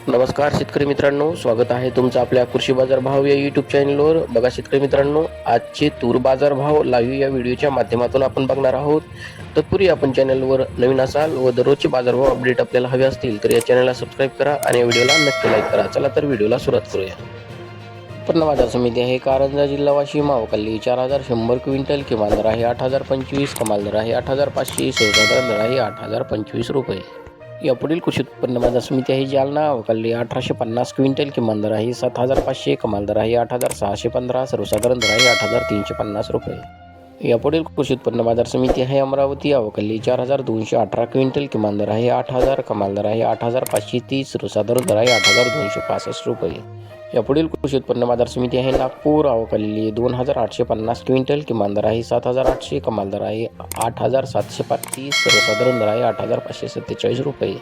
नमस्कार शेतकरी मित्रांनो, स्वागत आहे तुमचं आपल्या कृषी बाजार भाव या यूट्यूब चॅनलवर. बघा शेतकरी मित्रांनो, आजचे तूर बाजार भाव लाईव्ह या व्हिडिओच्या माध्यमातून आपण बघणार आहोत. तत्पूर्वी आपण चॅनलवर नवीन असाल व दररोजचे बाजारभाव अपडेट आपल्याला हवे असतील तर या चॅनलला सबस्क्राईब करा आणि या व्हिडिओला नक्की लाईक करा. चला तर व्हिडिओला सुरुवात करूया. उत्पन्न बाजार समिती आहे कारंजा जिल्हा वाशिम. मावकल्ली 4100 क्विंटल, किमान दर आहे 8025, कमाल दर आहे 8500, सर्वसाधारण दर आहे 8025 रुपये. यापुढील कृषी उत्पन्न बाजार समिती आहे जालना. अवकाली 1850 क्विंटल, किमान दर आहे 7500, कमाल दर आहे 8615, सर्वसाधारण दर आहे 8350 रुपये. यापुढील कृषी उत्पन्न बाजार समिती आहे अमरावती. अवकाली 4218 क्विंटल, किमान दर आहे 8000, कमाल दर आहे 8530, सर्वसाधारण दर आहे 8265 रुपये. यापुढील कृषी उत्पन्न बाजार समिती आहे नागपूर. अवकाली 2850 क्विंटल, किमान दर आहे 7800, कमाल दर आहे 8730, सर्वसाधारण दर आहे 8547 रुपये.